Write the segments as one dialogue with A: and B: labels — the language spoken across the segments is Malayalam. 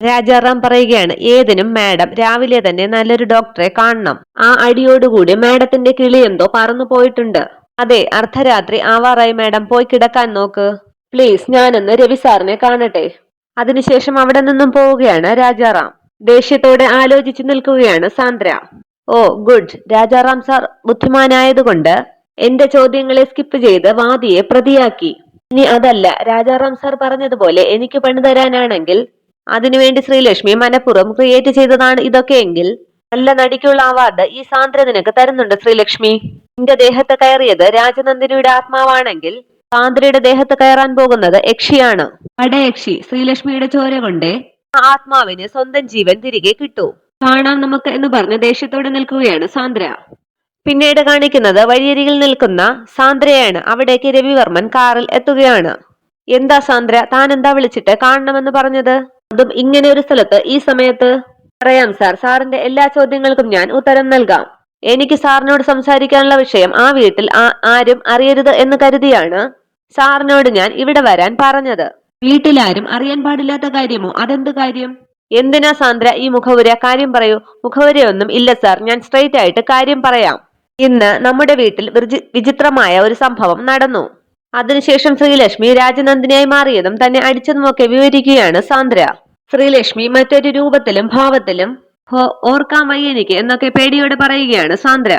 A: രാജാറാം പറയുകയാണ്, ഏതിനും മാഡം രാവിലെ തന്നെ നല്ലൊരു ഡോക്ടറെ കാണണം. ആ അടിയോടുകൂടി മാഡത്തിന്റെ കിളി എന്തോ പറന്നു പോയിട്ടുണ്ട്. അതെ, അർദ്ധരാത്രി ആവാറായി മാഡം, പോയി കിടക്കാൻ നോക്ക് പ്ലീസ്. ഞാനൊന്ന് രവി സാറിനെ കാണട്ടെ. അതിനുശേഷം അവിടെ നിന്നും പോവുകയാണ് രാജാറാം. ദേഷ്യത്തോടെ ആലോചിച്ചു നിൽക്കുകയാണ് സാന്ദ്ര. ഓ ഗുഡ്, രാജാറാം സാർ ബുദ്ധിമാനായതുകൊണ്ട് എന്റെ ചോദ്യങ്ങളെ സ്കിപ്പ് ചെയ്ത് വാദിയെ പ്രതിയാക്കി. ഇനി അതല്ല, രാജാറാം സാർ പറഞ്ഞതുപോലെ എനിക്ക് പണി തരാനാണെങ്കിൽ അതിനുവേണ്ടി ശ്രീലക്ഷ്മി മനഃപൂർവ്വം ക്രിയേറ്റ് ചെയ്തതാണ് ഇതൊക്കെയെങ്കിൽ നല്ല നടിക്കുള്ള അവാർഡ് ഈ സാന്ദ്ര നിനക്ക് തരുന്നുണ്ട് ശ്രീലക്ഷ്മി. നിന്റെ ദേഹത്ത് കയറിയത് രാജനന്ദിനിയുടെ ആത്മാവാണെങ്കിൽ സാന്ദ്രയുടെ ദേഹത്ത് കയറാൻ പോകുന്നത് യക്ഷിയാണ്. വടയക്ഷി. ശ്രീലക്ഷ്മിയുടെ ചോര കൊണ്ട് ആ ആത്മാവിന് സ്വന്തം ജീവൻ തിരികെ കിട്ടൂ. കാണാം നമുക്ക് എന്ന് പറഞ്ഞ് ദേഷ്യത്തോടെ നിൽക്കുകയാണ് സാന്ദ്ര. പിന്നീട് കാണിക്കുന്നത് വഴിയരികിൽ നിൽക്കുന്ന സാന്ദ്രയാണ്. അവിടേക്ക് രവിവർമ്മൻ കാറിൽ എത്തുകയാണ്. എന്താ സാന്ദ്ര, താൻ എന്താ വിളിച്ചിട്ട് കാണണമെന്ന് പറഞ്ഞത്, അതും ഇങ്ങനെ ഒരു സ്ഥലത്ത് ഈ സമയത്ത്? പറയാം സാർ, സാറിന്റെ എല്ലാ ചോദ്യങ്ങൾക്കും ഞാൻ ഉത്തരം നൽകാം. എനിക്ക് സാറിനോട് സംസാരിക്കാനുള്ള വിഷയം ആ വീട്ടിൽ ആരും അറിയരുത് എന്ന് കരുതിയാണ് സാറിനോട് ഞാൻ ഇവിടെ വരാൻ പറഞ്ഞത്. വീട്ടിലാരും അറിയാൻ പാടില്ലാത്ത കാര്യമോ? അതെന്ത് കാര്യം? എന്തിനാ സാന്ദ്ര ഈ മുഖവുര? കാര്യം പറയൂ. മുഖവുരയൊന്നും ഇല്ല സാർ, ഞാൻ സ്ട്രെയിറ്റ് ആയിട്ട് കാര്യം പറയാം. ഇന്ന് നമ്മുടെ വീട്ടിൽ വിചിത്രമായ ഒരു സംഭവം നടന്നു. അതിനുശേഷം ശ്രീലക്ഷ്മി രാജനന്ദിനിയായി മാറിയതും തന്നെ അടിച്ചതുമൊക്കെ വിവരിക്കുകയാണ് സാന്ദ്ര. ശ്രീലക്ഷ്മി മറ്റൊരു രൂപത്തിലും ഭാവത്തിലും ഓർക്കാൻ വയ്യ എനിക്ക് എന്നൊക്കെ പേടിയോടെ പറയുകയാണ് സാന്ദ്ര.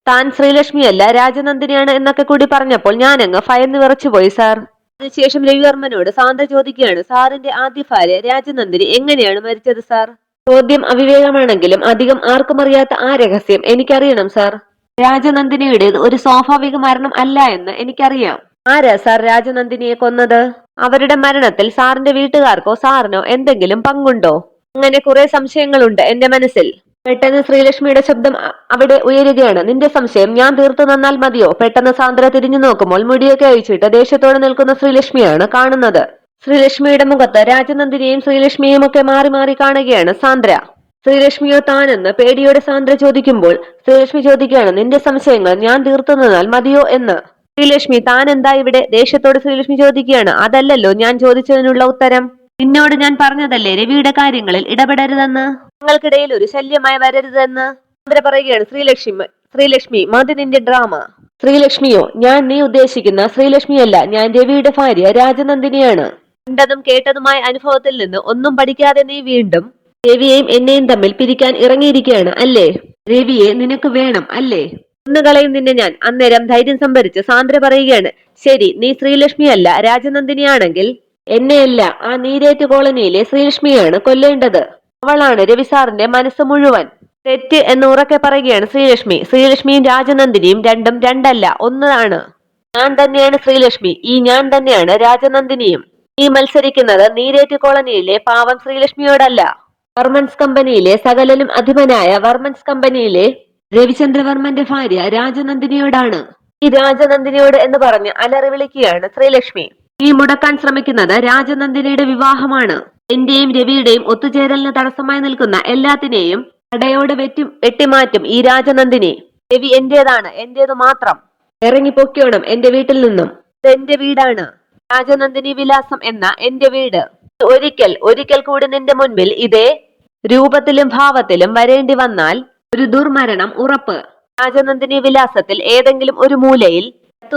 A: താൻ ശ്രീലക്ഷ്മിയല്ല രാജനന്ദിനിയാണ് എന്നൊക്കെ കൂടി പറഞ്ഞപ്പോൾ ഞാനങ്ങ് ഭയന്ന് വിറച്ചുപോയി സാർ. അതിനുശേഷം രവിവർമ്മനോട് സാന്ദ്ര ചോദിക്കുകയാണ്, സാറിന്റെ ആദ്യ ഭാര്യ രാജനന്ദിനി എങ്ങനെയാണ് മരിച്ചത് സാർ? ചോദ്യം അവിവേകമാണെങ്കിലും അധികം ആർക്കും അറിയാത്ത ആ രഹസ്യം എനിക്കറിയണം സാർ. രാജനന്ദിനിയുടേത് ഒരു സ്വാഭാവിക മരണം അല്ല എന്ന് എനിക്കറിയാം. ആരാ സാർ രാജനന്ദിനിയെ കൊന്നത്? അവരുടെ മരണത്തിൽ സാറിന്റെ വീട്ടുകാർക്കോ സാറിനോ എന്തെങ്കിലും പങ്കുണ്ടോ? അങ്ങനെ കുറെ സംശയങ്ങളുണ്ട് എന്റെ മനസ്സിൽ. പെട്ടെന്ന് ശ്രീലക്ഷ്മിയുടെ ശബ്ദം അവിടെ ഉയരുകയാണ്. നിന്റെ സംശയം ഞാൻ തീർത്തു തന്നാൽ മതിയോ? പെട്ടെന്ന് സാന്ദ്ര തിരിഞ്ഞു നോക്കുമ്പോൾ മുടിയൊക്കെ അഴിച്ചിട്ട് ദേഷ്യത്തോടെ നിൽക്കുന്ന ശ്രീലക്ഷ്മിയാണ് കാണുന്നത്. ശ്രീലക്ഷ്മിയുടെ മുഖത്ത് രാജനന്ദിനിയും ശ്രീലക്ഷ്മിയും ഒക്കെ മാറി മാറി കാണുകയാണ് സാന്ദ്ര. ശ്രീലക്ഷ്മിയോ താനെന്ന് പേടിയോടെ സാന്ദ്ര ചോദിക്കുമ്പോൾ ശ്രീലക്ഷ്മി ചോദിക്കുകയാണ്, നിന്റെ സംശയങ്ങൾ ഞാൻ തീർത്തു തന്നാൽ മതിയോ എന്ന്. ശ്രീലക്ഷ്മി, താൻ എന്താ ഇവിടെ? ദേഷ്യത്തോട് ശ്രീലക്ഷ്മി ചോദിക്കുകയാണ്. അതല്ലല്ലോ ഞാൻ ചോദിച്ചതിനുള്ള ഉത്തരം. നിന്നോട് ഞാൻ പറഞ്ഞതല്ലേ രവിയുടെ കാര്യങ്ങളിൽ ഇടപെടരുതെന്ന്, നിങ്ങൾക്കിടയിൽ ഒരു ശല്യമായി വരരുതെന്ന്. സാന്ദ്ര പറയുകയാണ്, ശ്രീലക്ഷ്മി മതി നിന്റെ ഡ്രാമ. ശ്രീലക്ഷ്മിയോ? ഞാൻ നീ ഉദ്ദേശിക്കുന്ന ശ്രീലക്ഷ്മിയല്ല, ഞാൻ രവിയുടെ ഭാര്യ രാജനന്ദിനിയാണ്. കണ്ടതും കേട്ടതുമായ അനുഭവത്തിൽ നിന്ന് ഒന്നും പഠിക്കാതെ നീ വീണ്ടും രവിയെയും എന്നെയും തമ്മിൽ പിരിക്കാൻ ഇറങ്ങിയിരിക്കുകയാണ് അല്ലേ? രവിയെ നിനക്ക് വേണം അല്ലേ? ഒന്നുകളയും നിന്നെ ഞാൻ. അന്നേരം ധൈര്യം സംഭരിച്ച് സാന്ദ്ര പറയുകയാണ്, ശരി, നീ ശ്രീലക്ഷ്മിയല്ല രാജനന്ദിനിയാണെങ്കിൽ എന്നെയല്ല ആ നീരേറ്റ് കോളനിയിലെ ശ്രീലക്ഷ്മിയാണ് കൊല്ലേണ്ടത്. അവളാണ് രവി സാറിന്റെ മനസ്സ് മുഴുവൻ. തെറ്റ് എന്ന് ഉറക്കെ പറയുകയാണ് ശ്രീലക്ഷ്മി. ശ്രീലക്ഷ്മിയും രാജനന്ദിനിയും രണ്ടും രണ്ടല്ല, ഒന്നാണ്. ഞാൻ തന്നെയാണ് ശ്രീലക്ഷ്മി, ഈ ഞാൻ തന്നെയാണ് രാജനന്ദിനിയും. നീ മത്സരിക്കുന്നത് നീരേറ്റ് കോളനിയിലെ പാവം ശ്രീലക്ഷ്മിയോടല്ല, വർമ്മൻസ് കമ്പനിയിലെ സകലനും അധിപനായ വർമ്മൻസ് കമ്പനിയിലെ രവിചന്ദ്രവർമ്മന്റെ ഭാര്യ രാജനന്ദിനിയോടാണ്. ഈ രാജനന്ദിനിയോട് എന്ന് പറഞ്ഞ് അലറി വിളിക്കുകയാണ് ശ്രീലക്ഷ്മി. നീ മുടക്കാൻ ശ്രമിക്കുന്നത് രാജനന്ദിനിയുടെ വിവാഹമാണ്. എന്റെയും രവിയുടെയും ഒത്തുചേരലിന് തടസ്സമായി നിൽക്കുന്ന എല്ലാത്തിനെയും തടയോടെ വെട്ടിമാറ്റും ഈ രാജനന്ദിനി. രവി എന്റേതാണ്, എന്റേതു മാത്രം. ഇറങ്ങിപ്പൊക്കോണം എന്റെ വീട്ടിൽ നിന്നും. ഇതെന്റെ വീടാണ്, രാജനന്ദിനി വിലാസം എന്ന എന്റെ വീട്. ഒരിക്കൽ കൂടി നിന്റെ മുൻപിൽ ഇതേ രൂപത്തിലും ഭാവത്തിലും വരേണ്ടി വന്നാൽ ഒരു ദുർമരണം ഉറപ്പ്. രാജനന്ദിനി വിലാസത്തിൽ ഏതെങ്കിലും ഒരു മൂലയിൽ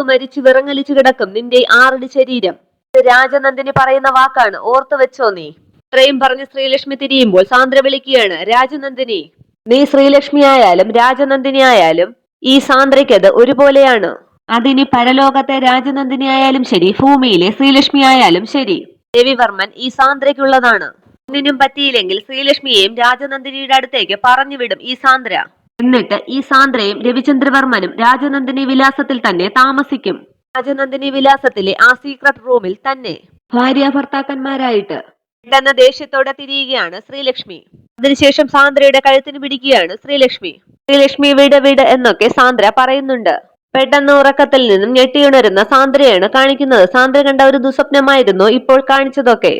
A: മരിച്ചു വിറങ്ങലിച്ചു കിടക്കും നിന്റെ 6 അടി ശരീരം. രാജനന്ദിനി പറയുന്ന വാക്കാണ്, ഓർത്തു വെച്ചോ നീ. ഇത്രയും പറഞ്ഞ് ശ്രീലക്ഷ്മി തിരിയുമ്പോൾ സാന്ദ്ര വിളിക്കുകയാണ്, രാജനന്ദിനി. നീ ശ്രീലക്ഷ്മി ആയാലും രാജനന്ദിനി ആയാലും ഈ സാന്ദ്രയ്ക്കത് ഒരുപോലെയാണ്. അതിനി പരലോകത്തെ രാജനന്ദിനി ആയാലും ശരി, ഭൂമിയിലെ ശ്രീലക്ഷ്മി ആയാലും ശരി, രവിവർമ്മൻ ഈ സാന്ദ്രയ്ക്കുള്ളതാണ്. ഒന്നിനും പറ്റിയില്ലെങ്കിൽ ശ്രീലക്ഷ്മിയെയും രാജനന്ദിനിയുടെ അടുത്തേക്ക് പറഞ്ഞു വിടും ഈ സാന്ദ്ര. എന്നിട്ട് ഈ സാന്ദ്രയും രവിചന്ദ്രവർമ്മനും രാജനന്ദിനി വിലാസത്തിൽ തന്നെ താമസിക്കും. രാജനന്ദിനി വിലാസത്തിലെ ആ സീക്രട്ട് റൂമിൽ തന്നെ ഭാര്യ ഭർത്താക്കന്മാരായിട്ട്. പെട്ടെന്ന് ദേഷ്യത്തോടെ തിരിയുകയാണ് ശ്രീലക്ഷ്മി. അതിനുശേഷം സാന്ദ്രയുടെ കഴുത്തിന് പിടിക്കുകയാണ് ശ്രീലക്ഷ്മി. വീട് എന്നൊക്കെ സാന്ദ്ര പറയുന്നുണ്ട്. പെട്ടെന്ന് ഉറക്കത്തിൽ നിന്നും ഞെട്ടിയുണരുന്ന സാന്ദ്രയാണ് കാണിക്കുന്നത്. സാന്ദ്ര കണ്ട ഒരു ദുസ്വപ്നമായിരുന്നു ഇപ്പോൾ കാണിച്ചതൊക്കെ.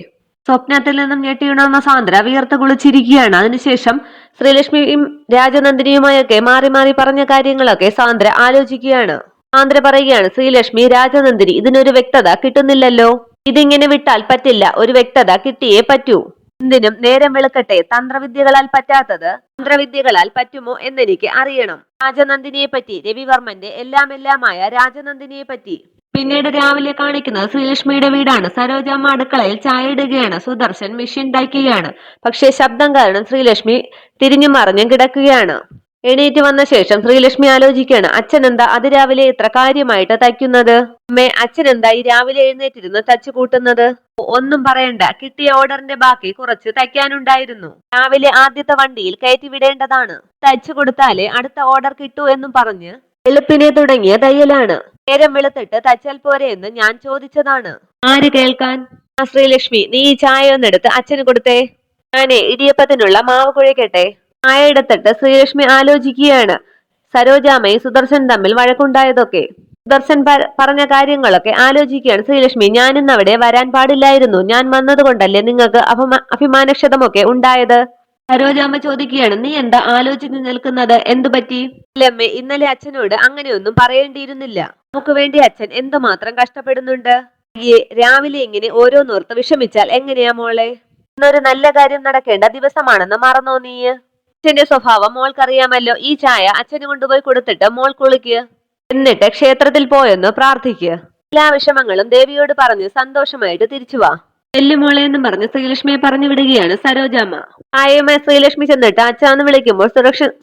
A: സ്വപ്നത്തിൽ നിന്നും ഞെട്ടിയുണർന്ന സാന്ദ്ര വിയർത്ത് കുളിച്ചിരിക്കുകയാണ്. അതിനുശേഷം ശ്രീലക്ഷ്മിയും രാജനന്ദിനിയുമായൊക്കെ മാറി മാറി പറഞ്ഞ കാര്യങ്ങളൊക്കെ സാന്ദ്ര ആലോചിക്കുകയാണ്. സാന്ദ്ര പറയുകയാണ്, ശ്രീലക്ഷ്മി, രാജനന്ദിനി, ഇതിനൊരു വ്യക്തത കിട്ടുന്നില്ലല്ലോ. ഇതിങ്ങനെ വിട്ടാൽ പറ്റില്ല, ഒരു വ്യക്തത കിട്ടിയേ പറ്റൂ. എന്തിനും നേരം വെളുക്കട്ടെ. തന്ത്രവിദ്യകളാൽ പറ്റാത്തത് തന്ത്രവിദ്യകളാൽ പറ്റുമോ എന്നെനിക്ക് അറിയണം. രാജനന്ദിനിയെ പറ്റി, രവിവർമ്മന്റെ എല്ലാമായ രാജനന്ദിനിയെ പറ്റി. പിന്നീട് രാവിലെ കാണിക്കുന്നത് ശ്രീലക്ഷ്മിയുടെ വീടാണ്. സരോജാമ്മ അടുക്കളയിൽ ചായ ഇടുകയാണ്. സുദർശൻ മെഷീൻ തയ്ക്കുകയാണ്. പക്ഷേ ശബ്ദം കാരണം ശ്രീലക്ഷ്മി തിരിഞ്ഞും മറിഞ്ഞും കിടക്കുകയാണ്. എണീറ്റ് വന്ന ശേഷം ശ്രീലക്ഷ്മി ആലോചിക്കുകയാണ്, അച്ഛൻ എന്താ അതിരാവിലെ ഇത്ര കാര്യമായിട്ട് തയ്ക്കുന്നത്? അമ്മേ, അച്ഛൻ എന്താ ഈ രാവിലെ എഴുന്നേറ്റിരുന്ന് തച്ചു കൂട്ടുന്നത്? ഒന്നും പറയണ്ട, കിട്ടിയ ഓർഡറിന്റെ ബാക്കി കുറച്ച് തയ്ക്കാനുണ്ടായിരുന്നു. രാവിലെ ആദ്യത്തെ വണ്ടിയിൽ കയറ്റി വിടേണ്ടതാണ്. തയ്ച്ചു കൊടുത്താലേ അടുത്ത ഓർഡർ കിട്ടൂ എന്നും പറഞ്ഞ് വെളുപ്പിനെ തുടങ്ങിയ തയ്യലാണ്. നേരം വെളുത്തിട്ട് തച്ചാൽ പോരെ എന്ന് ഞാൻ ചോദിച്ചതാണ്. ആര് കേൾക്കാൻ? ശ്രീലക്ഷ്മി, നീ ഈ ചായ ഒന്നെടുത്ത് അച്ഛന് കൊടുത്തേ. ഞാനേ ഇടിയപ്പത്തിനുള്ള മാവ് കുഴക്കട്ടെ. ചായ എടുത്തിട്ട് ശ്രീലക്ഷ്മി ആലോചിക്കുകയാണ്. സരോജാമ്മയും സുദർശൻ തമ്മിൽ വഴക്കുണ്ടായതൊക്കെ, സുദർശൻ പറഞ്ഞ കാര്യങ്ങളൊക്കെ ആലോചിക്കുകയാണ് ശ്രീലക്ഷ്മി. ഞാൻ ഇന്ന് അവിടെ വരാൻ പാടില്ലായിരുന്നു. ഞാൻ വന്നത് കൊണ്ടല്ലേ നിങ്ങൾക്ക് അഭിമാനക്ഷതമൊക്കെ ഉണ്ടായത്? സരോജാമ്മ ചോദിക്കുകയാണ്, നീ എന്താ ആലോചിച്ച് നിൽക്കുന്നത്? എന്തു പറ്റി? ഇല്ലമ്മേ, ഇന്നലെ അച്ഛനോട് അങ്ങനെയൊന്നും പറയേണ്ടിയിരുന്നില്ല. നമുക്ക് വേണ്ടി അച്ഛൻ എന്തുമാത്രം കഷ്ടപ്പെടുന്നുണ്ട്. രാവിലെ ഇങ്ങനെ ഓരോന്നോർത്ത് വിഷമിച്ചാൽ എങ്ങനെയാ മോളെ? ഇന്നൊരു നല്ല കാര്യം നടക്കേണ്ട ദിവസമാണെന്ന് മറന്നോ നീ? അച്ഛന്റെ സ്വഭാവം മോൾക്കറിയാമല്ലോ. ഈ ചായ അച്ഛന് കൊണ്ടുപോയി കൊടുത്തിട്ട് മോൾ കുളിക്ക്. എന്നിട്ട് ക്ഷേത്രത്തിൽ പോയെന്ന് പ്രാർത്ഥിക്കുക. എല്ലാ വിഷമങ്ങളും ദേവിയോട് പറഞ്ഞ് സന്തോഷമായിട്ട് തിരിച്ചു വാ. എല്ലുമോളെ എന്നും പറഞ്ഞ് ശ്രീലക്ഷ്മിയെ പറഞ്ഞു വിടുകയാണ് സരോജാമ്മ. ആയമ്മ ശ്രീലക്ഷ്മി ചെന്നിട്ട് അച്ഛന്ന് വിളിക്കുമ്പോൾ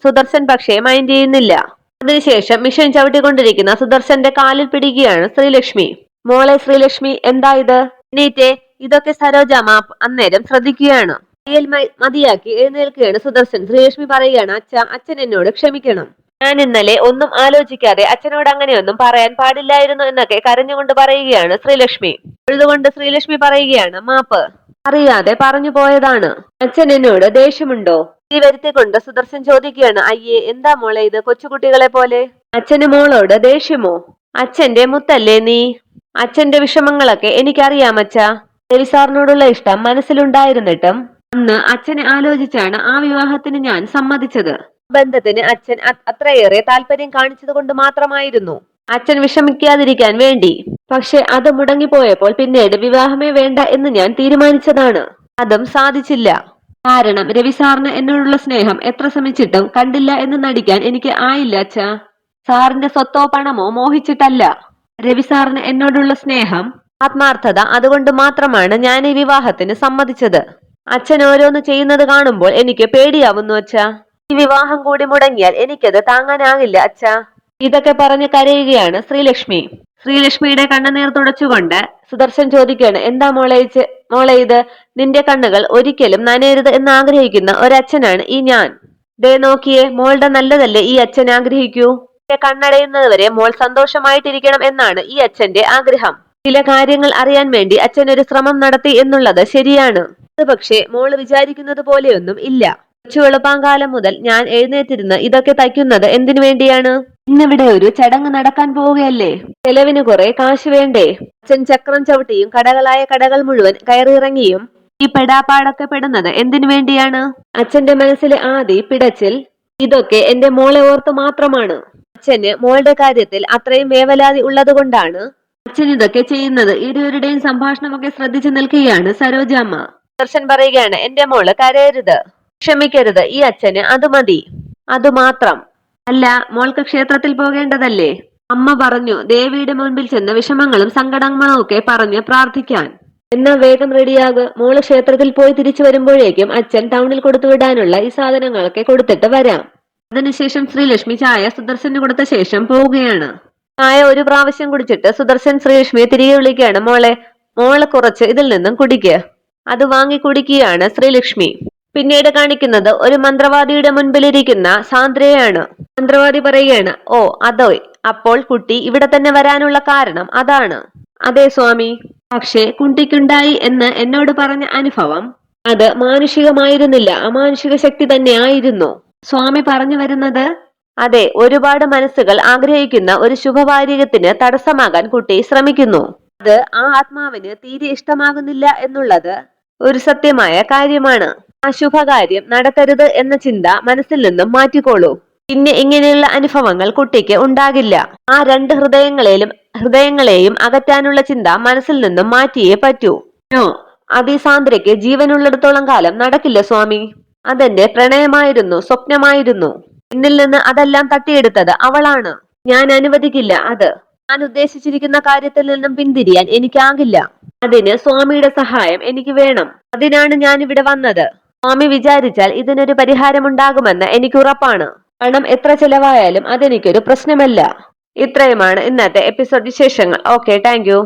A: സുദർശൻ പക്ഷേ മൈൻഡ് ചെയ്യുന്നില്ല. അതിനുശേഷം മിഷൻ ചവിട്ടിക്കൊണ്ടിരിക്കുന്ന സുദർശന്റെ കാലിൽ പിടിക്കുകയാണ് ശ്രീലക്ഷ്മി. മോളെ ശ്രീലക്ഷ്മി, എന്താ ഇത്? എണീറ്റേ. ഇതൊക്കെ സരോജാമ്മ അന്നേരം ശ്രദ്ധിക്കുകയാണ്. മതിയാക്കി എഴുന്നേൽക്കുകയാണ് സുദർശൻ. ശ്രീലക്ഷ്മി പറയുകയാണ്, അച്ഛൻ എന്നോട് ക്ഷമിക്കണം. ഞാൻ ഇന്നലെ ഒന്നും ആലോചിക്കാതെ അച്ഛനോട് അങ്ങനെയൊന്നും പറയാൻ പാടില്ലായിരുന്നു എന്നൊക്കെ കരഞ്ഞുകൊണ്ട് പറയുകയാണ് ശ്രീലക്ഷ്മി. എഴുതുകൊണ്ട് ശ്രീലക്ഷ്മി പറയുകയാണ്, മാപ്പ്. അറിയാതെ പറഞ്ഞു പോയതാണ്. അച്ഛൻ എന്നോട് ദേഷ്യമുണ്ടോ? ഈ വരുത്തിക്കൊണ്ട് സുദർശൻ ചോദിക്കുകയാണ്, അയ്യേ, എന്താ മോളെ ഇത് കൊച്ചുകുട്ടികളെ പോലെ? അച്ഛന് മോളോട് ദേഷ്യമോ? അച്ഛന്റെ മുത്തല്ലേ നീ? അച്ഛന്റെ വിഷമങ്ങളൊക്കെ എനിക്കറിയാം അച്ഛാ. രവി സാറിനോടുള്ള ഇഷ്ടം മനസ്സിലുണ്ടായിരുന്നിട്ടും അന്ന് അച്ഛനെ ആലോചിച്ചാണ് ആ വിവാഹത്തിന് ഞാൻ സമ്മതിച്ചത്. ബന്ധത്തിന് അച്ഛൻ അത്രയേറെ താല്പര്യം കാണിച്ചത് കൊണ്ട് മാത്രമായിരുന്നു. അച്ഛൻ വിഷമിക്കാതിരിക്കാൻ വേണ്ടി. പക്ഷെ അത് മുടങ്ങിപ്പോയപ്പോൾ പിന്നീട് വിവാഹമേ വേണ്ട എന്ന് ഞാൻ തീരുമാനിച്ചതാണ്. അതും സാധിച്ചില്ല. കാരണം രവി സാറിന് എന്നോടുള്ള സ്നേഹം എത്ര ശ്രമിച്ചിട്ടും കണ്ടില്ല എന്ന് നടിക്കാൻ എനിക്ക് ആയില്ല അച്ഛാ. സാറിന്റെ സ്വത്തോ പണമോ മോഹിച്ചിട്ടല്ല. രവി സാറിന് എന്നോടുള്ള സ്നേഹം, ആത്മാർത്ഥത, അതുകൊണ്ട് മാത്രമാണ് ഞാൻ ഈ വിവാഹത്തിന് സമ്മതിച്ചത്. അച്ഛൻ ഓരോന്ന് ചെയ്യുന്നത് കാണുമ്പോൾ എനിക്ക് പേടിയാവുന്നു അച്ഛാ. ഈ വിവാഹം കൂടി മുടങ്ങിയാൽ എനിക്കത് താങ്ങാനാകില്ല അച്ഛാ. ഇതൊക്കെ പറഞ്ഞ് കരയുകയാണ് ശ്രീലക്ഷ്മി. ശ്രീലക്ഷ്മിയുടെ കണ്ണുനീർ തുടച്ചുകൊണ്ട് സുദർശൻ ചോദിക്കുകയാണ്, എന്താ മോളെ ഇത്? നിന്റെ കണ്ണുകൾ ഒരിക്കലും നനയരുത് എന്ന് ആഗ്രഹിക്കുന്ന ഒരച്ഛനാണ് ഈ ഞാൻ. ദേ നോക്കിയേ, മോളുടെ നല്ലതല്ലേ ഈ അച്ഛൻ ആഗ്രഹിക്കൂ. കണ്ണടയുന്നത് വരെ മോൾ സന്തോഷമായിട്ടിരിക്കണം എന്നാണ് ഈ അച്ഛന്റെ ആഗ്രഹം. ചില കാര്യങ്ങൾ അറിയാൻ വേണ്ടി അച്ഛൻ ഒരു ശ്രമം നടത്തി എന്നുള്ളത് ശരിയാണ്. അത് പക്ഷേ മോള് വിചാരിക്കുന്നത് പോലെയൊന്നും ഇല്ല. വെളുപ്പാങ്കാലം മുതൽ ഞാൻ എഴുന്നേറ്റിരുന്ന് ഇതൊക്കെ തയ്ക്കുന്നത് എന്തിനു വേണ്ടിയാണ്? ഇന്നിവിടെ ഒരു ചടങ്ങ് നടക്കാൻ പോവുകയല്ലേ. ചെലവിന് കുറെ കാശ് വേണ്ടേ? അച്ഛൻ ചക്രം ചവിട്ടിയും കടകളായ കടകൾ മുഴുവൻ കയറിയിറങ്ങിയും ഈ പെടാപ്പാടൊക്കെ പെടുന്നത് എന്തിനു വേണ്ടിയാണ്? അച്ഛന്റെ മനസ്സിലെ ആദി പിടച്ചിൽ ഇതൊക്കെ എന്റെ മോളെ ഓർത്ത് മാത്രമാണ്. അച്ഛന് മോളുടെ കാര്യത്തിൽ അത്രയും വേവലാതി ഉള്ളത് കൊണ്ടാണ് അച്ഛൻ ഇതൊക്കെ ചെയ്യുന്നത്. ഇരുവരുടെയും സംഭാഷണമൊക്കെ ശ്രദ്ധിച്ചു നിൽക്കുകയാണ് സരോജാമ്മ. ദർശൻ പറയുകയാണ്, എന്റെ മോള് കരയരുത്, ക്ഷമിക്കരുത്. ഈ അച്ഛന് അത് മതി, അതുമാത്രം. അല്ല, മോൾക്ക് ക്ഷേത്രത്തിൽ പോകേണ്ടതല്ലേ? അമ്മ പറഞ്ഞു ദേവിയുടെ മുൻപിൽ ചെന്ന് വിഷമങ്ങളും സങ്കടങ്ങളും ഒക്കെ പറഞ്ഞ് പ്രാർത്ഥിക്കാൻ. എന്നാ വേഗം റെഡിയാകു. മോള് ക്ഷേത്രത്തിൽ പോയി തിരിച്ചു വരുമ്പോഴേക്കും അച്ഛൻ ടൗണിൽ കൊടുത്തുവിടാനുള്ള ഈ സാധനങ്ങളൊക്കെ കൊടുത്തിട്ട് വരാം. അതിനുശേഷം ശ്രീലക്ഷ്മി ചായ സുദർശന് കൊടുത്ത ശേഷം പോവുകയാണ്. ചായ ഒരു പ്രാവശ്യം കുടിച്ചിട്ട് സുദർശൻ ശ്രീലക്ഷ്മിയെ തിരികെ വിളിക്കുകയാണ്, മോളെ കുറച്ച് ഇതിൽ നിന്നും കുടിക്കുക. അത് വാങ്ങി കുടിക്കുകയാണ് ശ്രീലക്ഷ്മി. പിന്നീട് കാണിക്കുന്നത് ഒരു മന്ത്രവാദിയുടെ മുൻപിലിരിക്കുന്ന സാന്ദ്രയാണ്. മന്ത്രവാദി പറയുകയാണ്, ഓ അതോ, അപ്പോൾ കുട്ടി ഇവിടെ തന്നെ വരാനുള്ള കാരണം അതാണ്? അതെ സ്വാമി. പക്ഷേ കുട്ടിക്കുണ്ടായി എന്ന് എന്നോട് പറഞ്ഞ അനുഭവം അത് മാനുഷികമായിരുന്നില്ല, അമാനുഷിക ശക്തി തന്നെ ആയിരുന്നു. സ്വാമി പറഞ്ഞു വരുന്നത്? അതെ, ഒരുപാട് മനസ്സുകൾ ആഗ്രഹിക്കുന്ന ഒരു ശുഭകാര്യത്തിന് തടസ്സമാകാൻ കുട്ടി ശ്രമിക്കുന്നു. അത് ആ ആത്മാവിന് തീരെ ഇഷ്ടമാകുന്നില്ല എന്നുള്ളത് ഒരു സത്യമായ കാര്യമാണ്. ആ ശുഭകാര്യം നടത്തരുത് എന്ന ചിന്ത മനസ്സിൽ നിന്നും മാറ്റിക്കോളൂ. പിന്നെ ഇങ്ങനെയുള്ള അനുഭവങ്ങൾ കുട്ടിക്ക് ഉണ്ടാകില്ല. ആ രണ്ട് ഹൃദയങ്ങളെയും അകറ്റാനുള്ള ചിന്ത മനസ്സിൽ നിന്നും മാറ്റിയേ പറ്റൂ. അത് ഈ സാന്ദ്രയ്ക്ക് ജീവനുള്ളിടത്തോളം കാലം നടക്കില്ല സ്വാമി. അതെന്റെ പ്രണയമായിരുന്നു, സ്വപ്നമായിരുന്നു. എന്നിൽ നിന്ന് അതെല്ലാം തട്ടിയെടുത്തത് അവളാണ്. ഞാൻ അനുവദിക്കില്ല അത്. ഞാൻ ഉദ്ദേശിച്ചിരിക്കുന്ന കാര്യത്തിൽ നിന്നും പിന്തിരിയാൻ എനിക്കാകില്ല. അതിന് സ്വാമിയുടെ സഹായം എനിക്ക് വേണം. അതിനാണ് ഞാൻ ഇവിടെ വന്നത്. സ്വാമി വിചാരിച്ചാൽ ഇതിനൊരു പരിഹാരമുണ്ടാകുമെന്ന് എനിക്ക് ഉറപ്പാണ്. പണം എത്ര ചെലവായാലും അതെനിക്കൊരു പ്രശ്നമല്ല. ഇത്രയുമാണ് ഇന്നത്തെ എപ്പിസോഡ് വിശേഷങ്ങൾ. Okay, thank you.